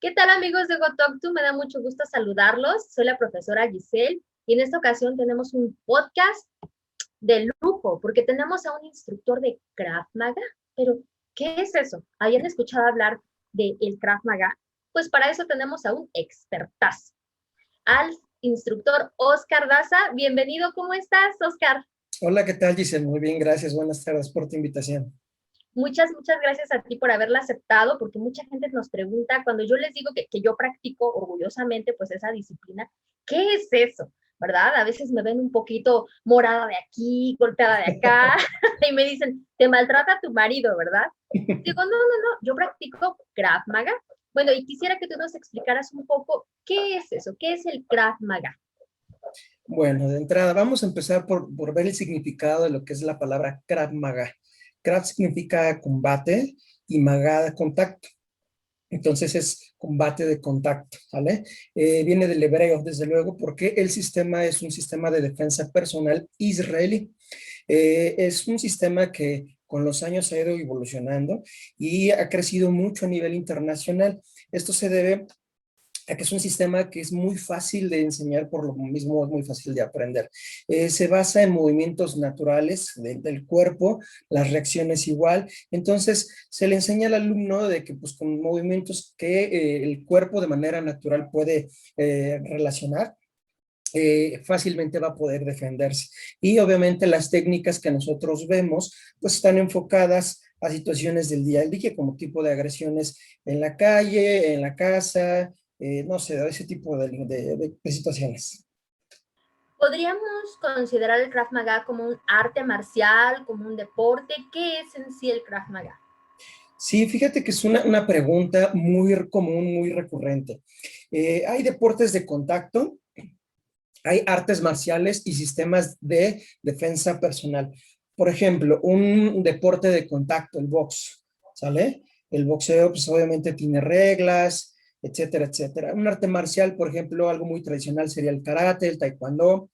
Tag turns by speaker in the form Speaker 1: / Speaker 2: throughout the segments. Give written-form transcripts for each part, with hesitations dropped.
Speaker 1: ¿Qué tal amigos de GoTalk2? Me da mucho gusto saludarlos. Soy la profesora Giselle y en esta ocasión tenemos un podcast de lujo porque tenemos a un instructor de Krav Maga. Pero, ¿qué es eso? ¿Habían escuchado hablar del Krav Maga? Pues para eso tenemos a un expertazo, al instructor Oscar Daza. Bienvenido, ¿cómo estás, Oscar?
Speaker 2: Hola, ¿qué tal, Giselle? Muy bien, gracias. Buenas tardes por tu invitación.
Speaker 1: Muchas gracias a ti por haberla aceptado, porque mucha gente nos pregunta, cuando yo les digo que yo practico orgullosamente pues esa disciplina, ¿qué es eso? ¿Verdad? A veces me ven un poquito morada de aquí, golpeada de acá, y me dicen, te maltrata tu marido, ¿verdad? Digo, no, yo practico Krav Maga. Bueno, y quisiera que tú nos explicaras un poco qué es eso, qué es el Krav Maga.
Speaker 2: Bueno, de entrada, vamos a empezar por ver el significado de lo que es la palabra Krav Maga. Krav significa combate y Maga contacto. Entonces es combate de contacto, ¿vale? Viene del hebreo, desde luego, porque el sistema es un sistema de defensa personal israelí. Es un sistema que con los años ha ido evolucionando y ha crecido mucho a nivel internacional. Esto se debe que es un sistema que es muy fácil de enseñar, por lo mismo es muy fácil de aprender. Se basa en movimientos naturales del cuerpo, las reacciones igual, entonces se le enseña al alumno de que pues con movimientos que el cuerpo de manera natural puede relacionar, fácilmente va a poder defenderse. Y obviamente las técnicas que nosotros vemos, pues están enfocadas a situaciones del día al día, como tipo de agresiones en la calle, en la casa, no sé, ese tipo de situaciones.
Speaker 1: ¿Podríamos considerar el Krav Maga como un arte marcial, como un deporte? ¿Qué es en sí el Krav Maga?
Speaker 2: Sí, fíjate que es una pregunta muy común, muy recurrente. Hay deportes de contacto, hay artes marciales y sistemas de defensa personal. Por ejemplo, un deporte de contacto, el box, ¿sale? El boxeo, pues obviamente tiene reglas, etcétera, etcétera. Un arte marcial, por ejemplo, algo muy tradicional sería el karate, el taekwondo,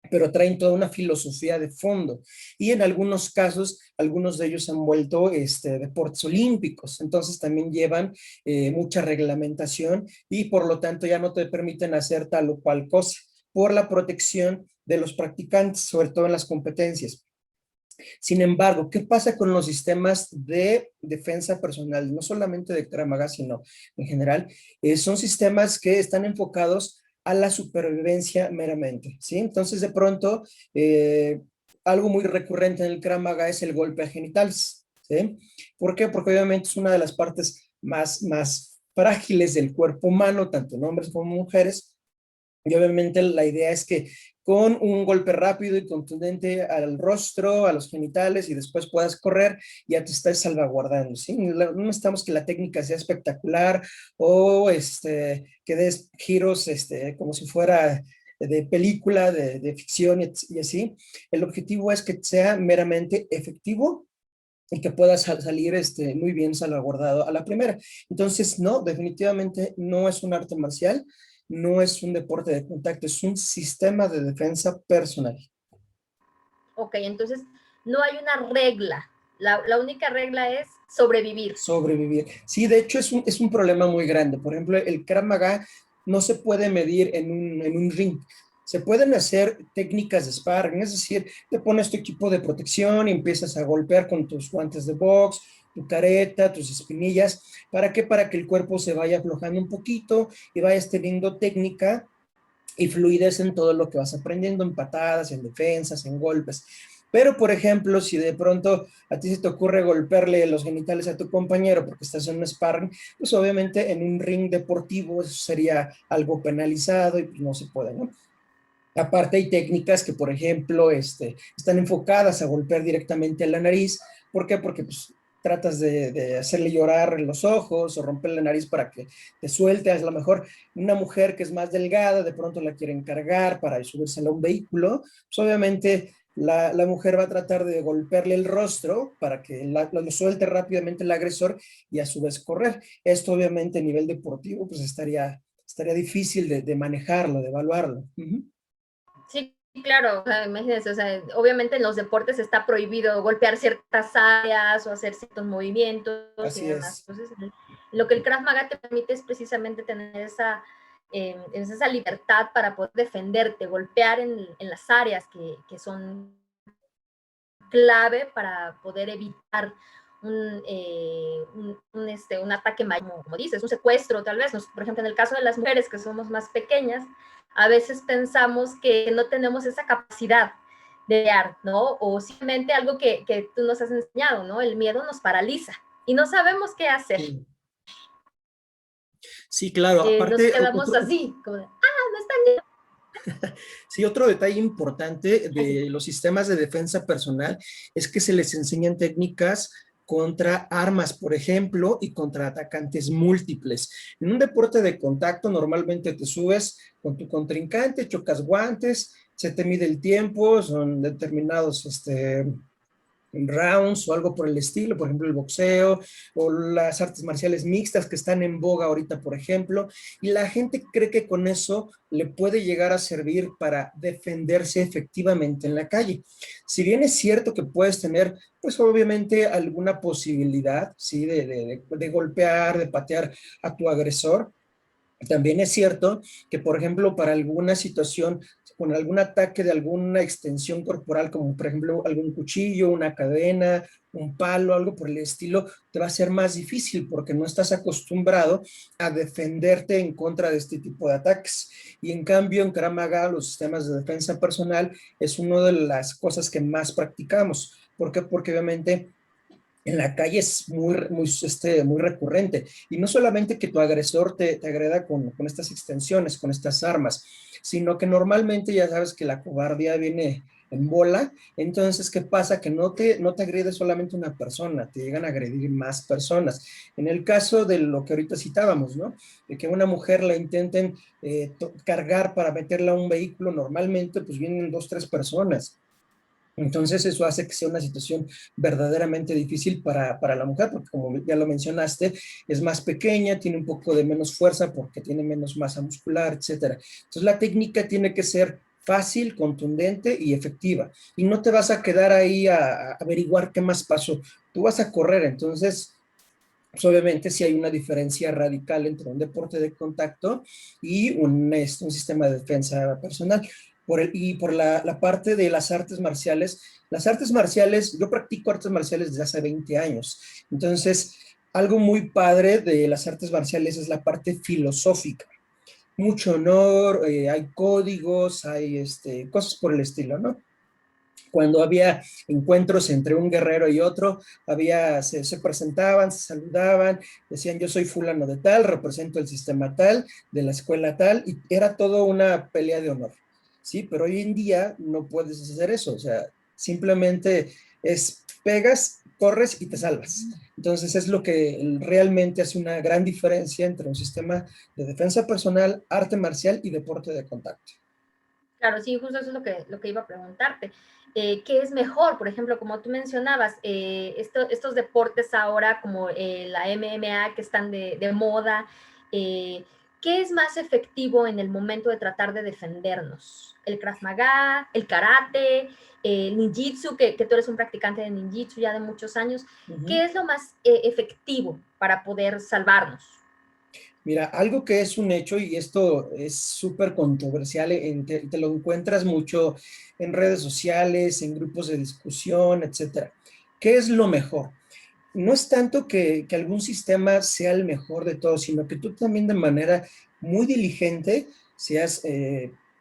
Speaker 2: pero traen toda una filosofía de fondo. Y en algunos casos, algunos de ellos han vuelto deportes olímpicos, entonces también llevan mucha reglamentación y por lo tanto ya no te permiten hacer tal o cual cosa por la protección de los practicantes, sobre todo en las competencias. Sin embargo, ¿qué pasa con los sistemas de defensa personal? No solamente de Krav Maga, sino en general, son sistemas que están enfocados a la supervivencia meramente, ¿sí? Entonces, de pronto, algo muy recurrente en el Krav Maga es el golpe a genitales, ¿sí? ¿Por qué? Porque obviamente es una de las partes más frágiles del cuerpo humano, tanto en hombres como en mujeres, y obviamente la idea es que con un golpe rápido y contundente al rostro, a los genitales y después puedas correr, ya te estás salvaguardando, ¿sí? No necesitamos que la técnica sea espectacular o que des giros como si fuera de película, de ficción y así. El objetivo es que sea meramente efectivo y que puedas salir muy bien salvaguardado a la primera. Entonces, no, definitivamente no es un arte marcial, no es un deporte de contacto, es un sistema de defensa personal.
Speaker 1: Ok, entonces no hay una regla. La única regla es sobrevivir.
Speaker 2: Sobrevivir. Sí, de hecho es un problema muy grande. Por ejemplo, el Krav Maga no se puede medir en un ring. Se pueden hacer técnicas de sparring, es decir, te pones tu equipo de protección y empiezas a golpear con tus guantes de box, tu careta, tus espinillas. ¿Para qué? Para que el cuerpo se vaya aflojando un poquito y vayas teniendo técnica y fluidez en todo lo que vas aprendiendo, en patadas, en defensas, en golpes. Pero, por ejemplo, si de pronto a ti se te ocurre golpearle los genitales a tu compañero porque estás en un sparring, pues obviamente en un ring deportivo eso sería algo penalizado y pues no se puede, ¿no? Aparte hay técnicas que, por ejemplo, están enfocadas a golpear directamente a la nariz. ¿Por qué? Porque pues, tratas de hacerle llorar los ojos o romper la nariz para que te suelte. A lo mejor una mujer que es más delgada, de pronto la quieren cargar para subírsela a un vehículo. Pues obviamente la mujer va a tratar de golpearle el rostro para que lo suelte rápidamente el agresor y a su vez correr. Esto obviamente a nivel deportivo pues estaría difícil de manejarlo, de evaluarlo.
Speaker 1: Sí, claro, o sea, imagínense, o sea, obviamente en los deportes está prohibido golpear ciertas áreas o hacer ciertos movimientos y
Speaker 2: Así
Speaker 1: demás.
Speaker 2: es.
Speaker 1: Entonces, Lo que el Krav Maga te permite es precisamente tener esa libertad para poder defenderte, golpear en las áreas que son clave para poder evitar un ataque mayor, como dices, un secuestro tal vez. Por ejemplo, en el caso de las mujeres que somos más pequeñas, a veces pensamos que no tenemos esa capacidad de crear, ¿no? O simplemente algo que tú nos has enseñado, ¿no? El miedo nos paraliza y no sabemos qué hacer.
Speaker 2: Sí, sí, claro.
Speaker 1: Nos
Speaker 2: Aparte,
Speaker 1: quedamos así, como de, no está bien.
Speaker 2: sí, otro detalle importante de los sistemas de defensa personal es que se les enseñan técnicas contra armas, por ejemplo, y contra atacantes múltiples. En un deporte de contacto, normalmente te subes con tu contrincante, chocas guantes, se te mide el tiempo, son determinados rounds o algo por el estilo, por ejemplo el boxeo o las artes marciales mixtas que están en boga ahorita, por ejemplo, y la gente cree que con eso le puede llegar a servir para defenderse efectivamente en la calle. Si bien es cierto que puedes tener, pues obviamente alguna posibilidad, ¿sí? De golpear, de patear a tu agresor, también es cierto que, por ejemplo, para alguna situación, con algún ataque de alguna extensión corporal, como por ejemplo algún cuchillo, una cadena, un palo, algo por el estilo, te va a ser más difícil porque no estás acostumbrado a defenderte en contra de este tipo de ataques. Y en cambio, en Krav Maga, los sistemas de defensa personal es una de las cosas que más practicamos. ¿Por qué? Porque obviamente en la calle es muy recurrente. Y no solamente que tu agresor te agreda con estas extensiones, con estas armas, sino que normalmente ya sabes que la cobardía viene en bola. Entonces, ¿qué pasa? Que no te agrede solamente una persona, te llegan a agredir más personas. En el caso de lo que ahorita citábamos, ¿no? De que una mujer la intenten cargar para meterla a un vehículo, normalmente pues vienen dos, tres personas. Entonces eso hace que sea una situación verdaderamente difícil para la mujer, porque como ya lo mencionaste, es más pequeña, tiene un poco de menos fuerza porque tiene menos masa muscular, etcétera. Entonces la técnica tiene que ser fácil, contundente y efectiva. Y no te vas a quedar ahí a averiguar qué más pasó. Tú vas a correr, entonces pues obviamente sí hay una diferencia radical entre un deporte de contacto y un sistema de defensa personal. Y por la parte de las artes marciales, yo practico artes marciales desde hace 20 años. Entonces, algo muy padre de las artes marciales es la parte filosófica. Mucho honor, hay códigos, hay cosas por el estilo, ¿no? Cuando había encuentros entre un guerrero y otro, se presentaban, se saludaban, decían yo soy fulano de tal, represento el sistema tal, de la escuela tal, y era todo una pelea de honor, ¿sí? Pero hoy en día no puedes hacer eso, o sea, simplemente es pegas, corres y te salvas. Entonces es lo que realmente hace una gran diferencia entre un sistema de defensa personal, arte marcial y deporte de contacto.
Speaker 1: Claro, sí, justo eso es lo que iba a preguntarte. ¿Qué es mejor? Por ejemplo, como tú mencionabas, estos deportes ahora como la MMA que están de moda, ¿qué es más efectivo en el momento de tratar de defendernos? ¿El Krav Maga, el karate, el ninjitsu, que tú eres un practicante de ninjitsu ya de muchos años?
Speaker 2: Uh -huh.
Speaker 1: ¿Qué es lo más efectivo para poder salvarnos?
Speaker 2: Mira, algo que es un hecho, y esto es súper controversial, te lo encuentras mucho en redes sociales, en grupos de discusión, etcétera. ¿Qué es lo mejor? No es tanto que algún sistema sea el mejor de todos, sino que tú también de manera muy diligente seas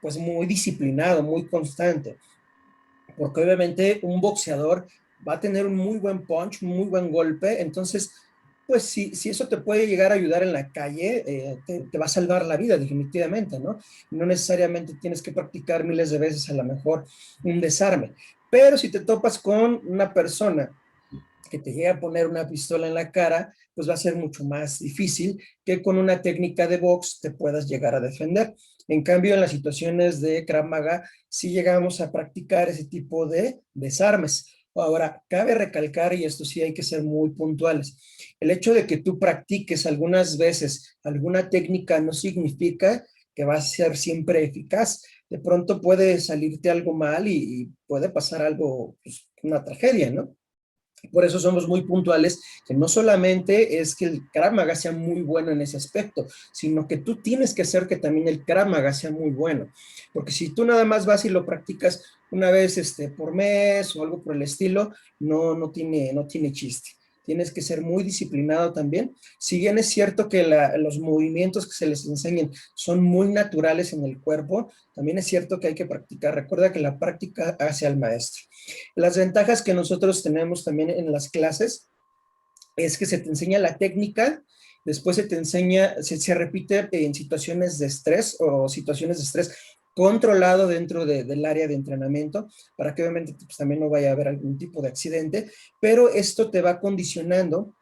Speaker 2: pues muy disciplinado, muy constante. Porque obviamente un boxeador va a tener un muy buen punch, un muy buen golpe, entonces pues si eso te puede llegar a ayudar en la calle, te va a salvar la vida definitivamente, ¿no? No necesariamente tienes que practicar miles de veces a lo mejor un desarme, pero si te topas con una persona que te llegue a poner una pistola en la cara, pues va a ser mucho más difícil que con una técnica de box te puedas llegar a defender. En cambio, en las situaciones de Krav Maga, sí llegamos a practicar ese tipo de desarmes. Ahora, cabe recalcar, y esto sí hay que ser muy puntuales, el hecho de que tú practiques algunas veces alguna técnica no significa que va a ser siempre eficaz. De pronto puede salirte algo mal y puede pasar algo, pues, una tragedia, ¿no? Por eso somos muy puntuales, que no solamente es que el Krav Maga sea muy bueno en ese aspecto, sino que tú tienes que hacer que también el Krav Maga sea muy bueno. Porque si tú nada más vas y lo practicas una vez por mes o algo por el estilo, no tiene chiste. Tienes que ser muy disciplinado también. Si bien es cierto que los movimientos que se les enseñan son muy naturales en el cuerpo, también es cierto que hay que practicar. Recuerda que la práctica hace al maestro. Las ventajas que nosotros tenemos también en las clases es que se te enseña la técnica, después se te enseña, se repite en situaciones de estrés o situaciones de estrés controlado dentro del área de entrenamiento, para que obviamente pues, también no vaya a haber algún tipo de accidente, pero esto te va condicionando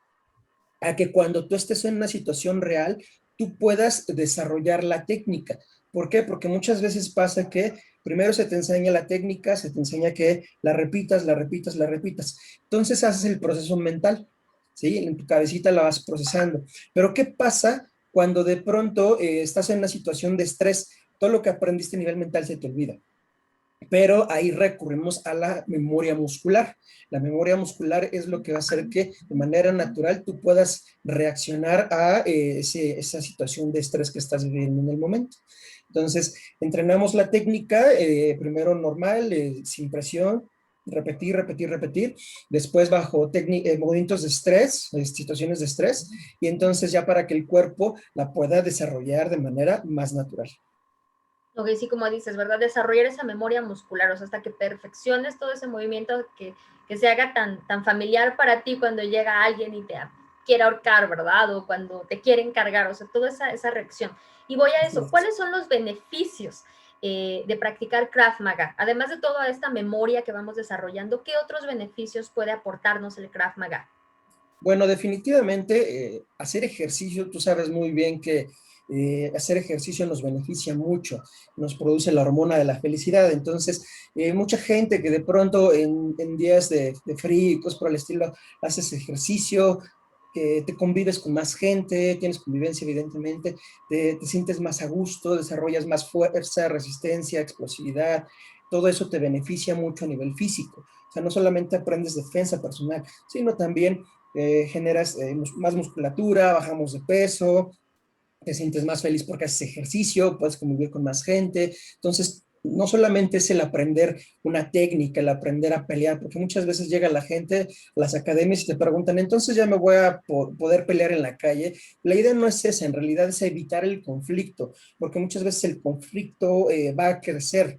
Speaker 2: a que cuando tú estés en una situación real, tú puedas desarrollar la técnica. ¿Por qué? Porque muchas veces pasa que primero se te enseña la técnica, se te enseña que la repitas, la repitas, la repitas. Entonces haces el proceso mental, ¿sí? En tu cabecita la vas procesando. Pero ¿qué pasa cuando de pronto estás en una situación de estrés? Todo lo que aprendiste a nivel mental se te olvida, pero ahí recurrimos a la memoria muscular. La memoria muscular es lo que va a hacer que de manera natural tú puedas reaccionar a esa situación de estrés que estás viviendo en el momento. Entonces, entrenamos la técnica, primero normal, sin presión, repetir, repetir, repetir, después bajo movimientos de estrés, situaciones de estrés, y entonces ya para que el cuerpo la pueda desarrollar de manera más natural.
Speaker 1: Ok, sí, como dices, ¿verdad? Desarrollar esa memoria muscular, o sea, hasta que perfecciones todo ese movimiento que se haga tan familiar para ti cuando llega alguien y te quiere ahorcar, ¿verdad? O cuando te quieren cargar, o sea, toda esa reacción. Y voy a eso, ¿cuáles son los beneficios de practicar Krav Maga? Además de toda esta memoria que vamos desarrollando, ¿qué otros beneficios puede aportarnos el Krav Maga?
Speaker 2: Bueno, definitivamente hacer ejercicio, tú sabes muy bien que hacer ejercicio nos beneficia mucho, nos produce la hormona de la felicidad. Entonces, mucha gente que de pronto en días de frío y cosas por el estilo, haces ejercicio, te convives con más gente, tienes convivencia evidentemente, te sientes más a gusto, desarrollas más fuerza, resistencia, explosividad, todo eso te beneficia mucho a nivel físico. O sea, no solamente aprendes defensa personal, sino también generas más musculatura, bajamos de peso, te sientes más feliz porque haces ejercicio, puedes convivir con más gente. Entonces, no solamente es el aprender una técnica, el aprender a pelear, porque muchas veces llega la gente a las academias y te preguntan, entonces ya me voy a poder pelear en la calle. La idea no es esa, en realidad es evitar el conflicto, porque muchas veces el conflicto va a crecer.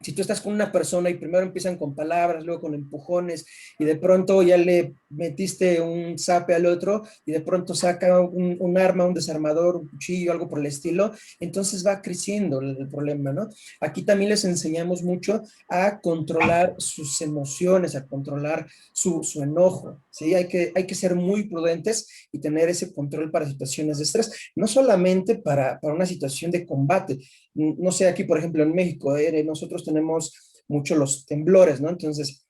Speaker 2: Si tú estás con una persona y primero empiezan con palabras, luego con empujones, y de pronto ya le metiste un zape al otro, y de pronto saca un arma, un desarmador, un cuchillo, algo por el estilo, entonces va creciendo el problema, ¿no? Aquí también les enseñamos mucho a controlar sus emociones, a controlar su enojo, ¿sí? Hay que ser muy prudentes y tener ese control para situaciones de estrés, no solamente para una situación de combate. No sé, aquí por ejemplo en México, nosotros tenemos mucho los temblores, ¿no? Entonces,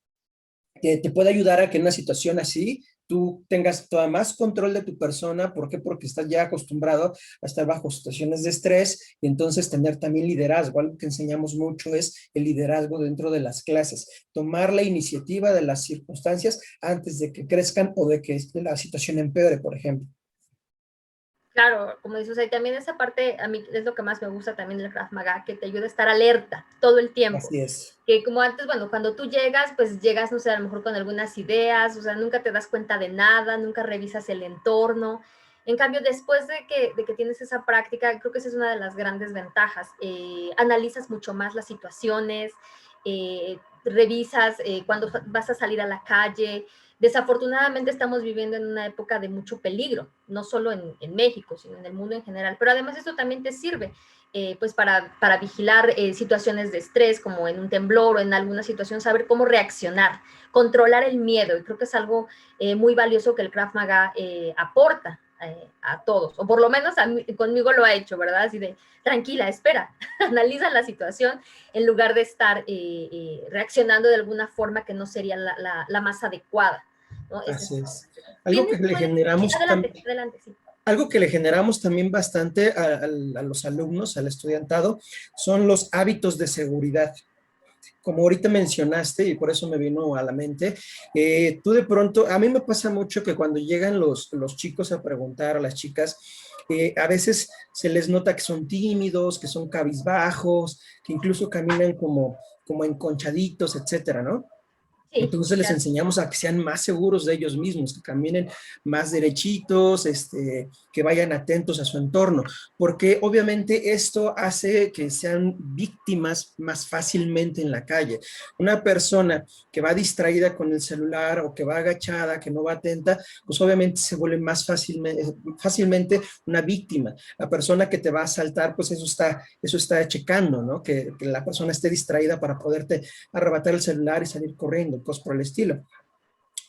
Speaker 2: te puede ayudar a que en una situación así tú tengas todavía más control de tu persona. ¿Por qué? Porque estás ya acostumbrado a estar bajo situaciones de estrés y entonces tener también liderazgo. Algo que enseñamos mucho es el liderazgo dentro de las clases. Tomar la iniciativa de las circunstancias antes de que crezcan o de que la situación empeore, por ejemplo.
Speaker 1: Claro, como dices, y también esa parte a mí es lo que más me gusta también del Krav Maga, que te ayuda a estar alerta todo el tiempo.
Speaker 2: Así es.
Speaker 1: Que como antes, bueno, cuando tú llegas, pues llegas, no sé, a lo mejor con algunas ideas, o sea, nunca te das cuenta de nada, nunca revisas el entorno. En cambio, después de que tienes esa práctica, creo que esa es una de las grandes ventajas. Analizas mucho más las situaciones, revisas cuando vas a salir a la calle. Desafortunadamente estamos viviendo en una época de mucho peligro, no solo en México, sino en el mundo en general. Pero además esto también te sirve pues para vigilar situaciones de estrés, como en un temblor o en alguna situación, saber cómo reaccionar, controlar el miedo. Y creo que es algo muy valioso que el Krav Maga aporta a todos, o por lo menos conmigo lo ha hecho, ¿verdad? Así de, tranquila, espera, analiza la situación en lugar de estar reaccionando de alguna forma que no sería la más adecuada, ¿no?
Speaker 2: Así es. Algo que
Speaker 1: ¿Tienes,
Speaker 2: le
Speaker 1: sí,
Speaker 2: generamos
Speaker 1: adelante, adelante, sí.
Speaker 2: algo que le generamos también bastante a los alumnos, al estudiantado, son los hábitos de seguridad. como ahorita mencionaste, y por eso me vino a la mente, tú de pronto, a mí me pasa mucho que cuando llegan los chicos a preguntar a las chicas, a veces se les nota que son tímidos, que son cabizbajos, que incluso caminan como enconchaditos, etcétera, ¿no?
Speaker 1: Sí,
Speaker 2: Entonces les enseñamos a que sean más seguros de ellos mismos, que caminen más derechitos, que vayan atentos a su entorno, porque obviamente esto hace que sean víctimas más fácilmente en la calle. Una persona que va distraída con el celular o que va agachada, que no va atenta, pues obviamente se vuelve más fácilmente una víctima. La persona que te va a asaltar, pues eso está checando, ¿no? Que la persona esté distraída para poderte arrebatar el celular y salir corriendo, cosas por el estilo.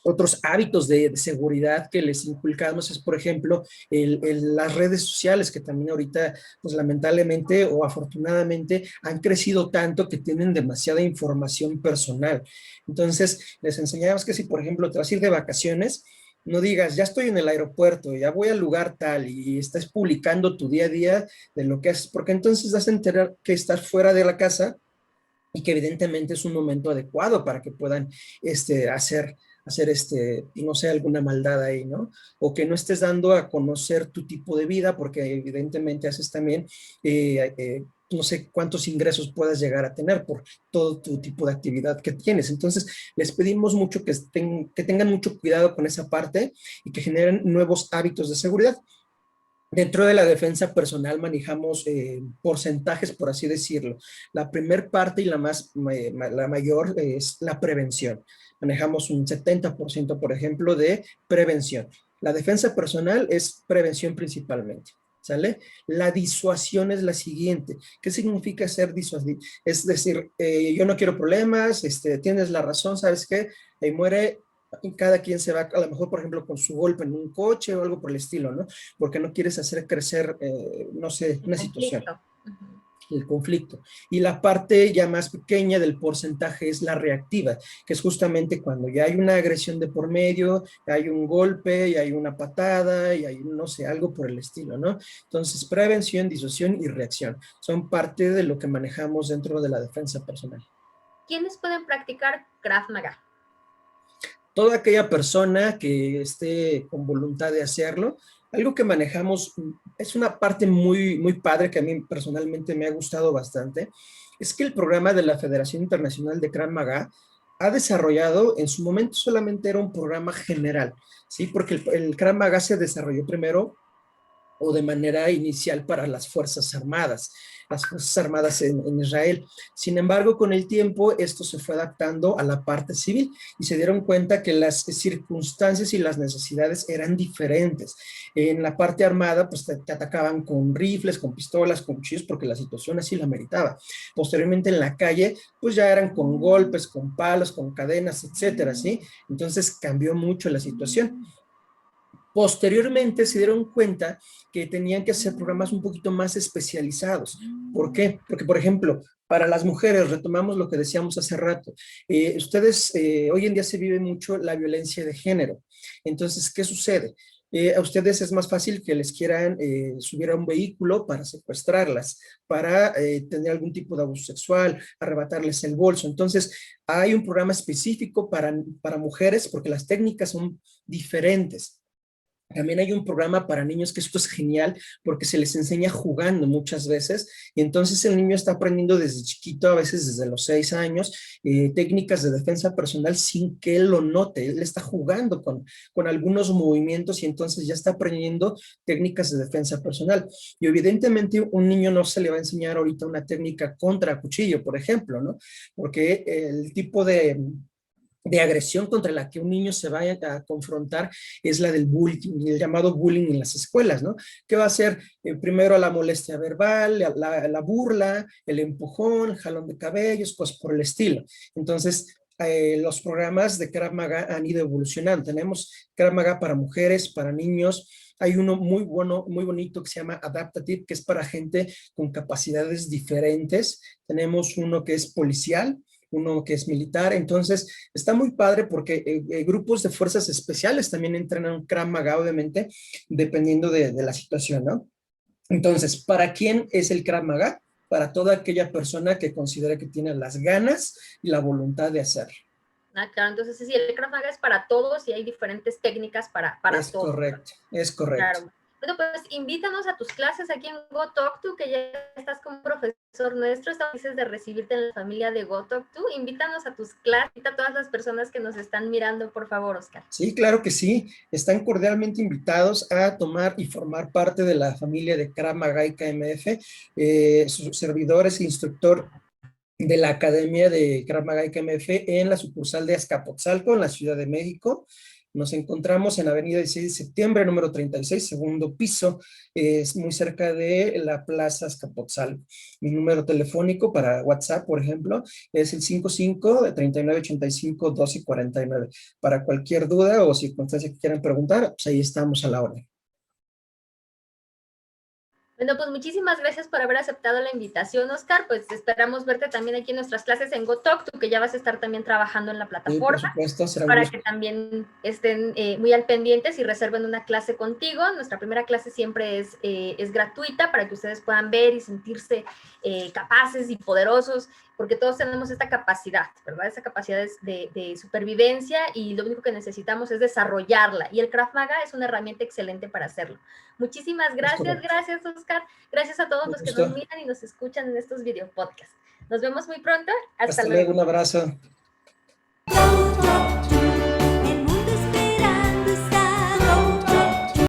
Speaker 2: Otros hábitos de seguridad que les inculcamos es, por ejemplo, las redes sociales, que también ahorita, pues lamentablemente o afortunadamente, han crecido tanto que tienen demasiada información personal. Entonces, les enseñamos que si, por ejemplo, te vas a ir de vacaciones, no digas, ya estoy en el aeropuerto, ya voy al lugar tal y estás publicando tu día a día de lo que haces, porque entonces vas a enterar que estás fuera de la casa y que evidentemente es un momento adecuado para que puedan hacer no sé, alguna maldad ahí, ¿no? O que no estés dando a conocer tu tipo de vida, porque evidentemente haces también, no sé cuántos ingresos puedas llegar a tener por todo tu tipo de actividad que tienes. Entonces, les pedimos mucho que tengan mucho cuidado con esa parte y que generen nuevos hábitos de seguridad. Dentro de la defensa personal manejamos porcentajes, por así decirlo. La primer parte y la mayor es la prevención. Manejamos un 70%, por ejemplo, de prevención. La defensa personal es prevención principalmente. ¿Sale? La disuasión es la siguiente. ¿Qué significa ser disuasivo? Es decir, yo no quiero problemas, tienes la razón, ¿sabes qué? Ahí muere, cada quien se va, a lo mejor, por ejemplo, con su golpe en un coche o algo por el estilo, ¿no? Porque no quieres hacer crecer, no sé,
Speaker 1: el
Speaker 2: una situación,
Speaker 1: conflicto. Ujú.
Speaker 2: el conflicto. Y la parte ya más pequeña del porcentaje es la reactiva, que es justamente cuando ya hay una agresión de por medio, hay un golpe, y hay una patada, y hay, no sé, algo por el estilo, ¿no? Entonces, prevención, disuasión y reacción son parte de lo que manejamos dentro de la defensa personal.
Speaker 1: ¿Quiénes pueden practicar Krav Maga?
Speaker 2: Toda aquella persona que esté con voluntad de hacerlo. Algo que manejamos es una parte muy, muy padre que a mí personalmente me ha gustado bastante, es que el programa de la Federación Internacional de Krav Maga ha desarrollado, en su momento solamente era un programa general, ¿sí? Porque el Krav Maga se desarrolló primero o de manera inicial para las Fuerzas Armadas en Israel. Sin embargo, con el tiempo esto se fue adaptando a la parte civil y se dieron cuenta que las circunstancias y las necesidades eran diferentes. En la parte armada, pues te atacaban con rifles, con pistolas, con cuchillos, porque la situación así la meritaba. Posteriormente en la calle, pues ya eran con golpes, con palos, con cadenas, etcétera, ¿sí? Entonces cambió mucho la situación. Posteriormente se dieron cuenta que tenían que hacer programas un poquito más especializados. ¿Por qué? Porque, por ejemplo, para las mujeres, retomamos lo que decíamos hace rato, hoy en día se vive mucho la violencia de género. Entonces, ¿qué sucede? A ustedes es más fácil que les quieran subir a un vehículo para secuestrarlas, para tener algún tipo de abuso sexual, arrebatarles el bolso. Entonces, hay un programa específico para mujeres porque las técnicas son diferentes. También hay un programa para niños que esto es genial porque se les enseña jugando muchas veces y entonces el niño está aprendiendo desde chiquito, a veces desde los 6 años, técnicas de defensa personal sin que él lo note. Él está jugando con algunos movimientos y entonces ya está aprendiendo técnicas de defensa personal. Y evidentemente un niño no se le va a enseñar ahorita una técnica contra cuchillo, por ejemplo, ¿no? Porque el tipo de agresión contra la que un niño se vaya a confrontar es la del bullying, el llamado bullying en las escuelas, ¿no? ¿Qué va a ser? Primero la molestia verbal, la burla, el empujón, el jalón de cabellos, pues por el estilo. Entonces, los programas de Krav Maga han ido evolucionando. Tenemos Krav Maga para mujeres, para niños. Hay uno muy bueno, muy bonito que se llama Adaptative, que es para gente con capacidades diferentes. Tenemos uno que es policial, uno que es militar. Entonces, está muy padre porque grupos de fuerzas especiales también entrenan Krav Maga, obviamente, dependiendo de la situación, ¿no? Entonces, ¿para quién es el Krav Maga? para toda aquella persona que considere que tiene las ganas y la voluntad de hacerlo.
Speaker 1: Ah, claro, entonces sí, el Krav Maga es para todos y hay diferentes técnicas para
Speaker 2: Es
Speaker 1: todos.
Speaker 2: correcto, es correcto.
Speaker 1: Claro. Bueno, pues invítanos a tus clases aquí en GoTalk2, que ya estás como profesor nuestro, estamos felices de recibirte en la familia de GoTalk2. Invítanos a tus clases, a todas las personas que nos están mirando, por favor, Oscar.
Speaker 2: Sí, claro que sí. Están cordialmente invitados a tomar y formar parte de la familia de Krav Maga y KMF. Su servidor es instructor de la Academia de Krav Maga y KMF en la sucursal de Azcapotzalco, en la Ciudad de México. Nos encontramos en Avenida 16 de Septiembre, número 36, segundo piso, es muy cerca de la Plaza Azcapotzalco. Mi número telefónico para WhatsApp, por ejemplo, es el 55-3985-1249. Para cualquier duda o circunstancia que quieran preguntar, pues ahí estamos a la orden.
Speaker 1: Bueno, pues muchísimas gracias por haber aceptado la invitación, Oscar. Pues esperamos verte también aquí en nuestras clases en GoTalk, tú que ya vas a estar también trabajando en la plataforma.
Speaker 2: Sí, por supuesto, será
Speaker 1: para que también estén muy al pendientes y reserven una clase contigo. Nuestra primera clase siempre es gratuita para que ustedes puedan ver y sentirse capaces y poderosos, porque todos tenemos esta capacidad, ¿verdad? Esa capacidad de supervivencia y lo único que necesitamos es desarrollarla. Y el Krav Maga es una herramienta excelente para hacerlo. Muchísimas gracias, gracias, Oscar. Gracias a todos los que nos miran y nos escuchan en estos video podcasts. Nos vemos muy pronto. Hasta luego.
Speaker 2: Un abrazo.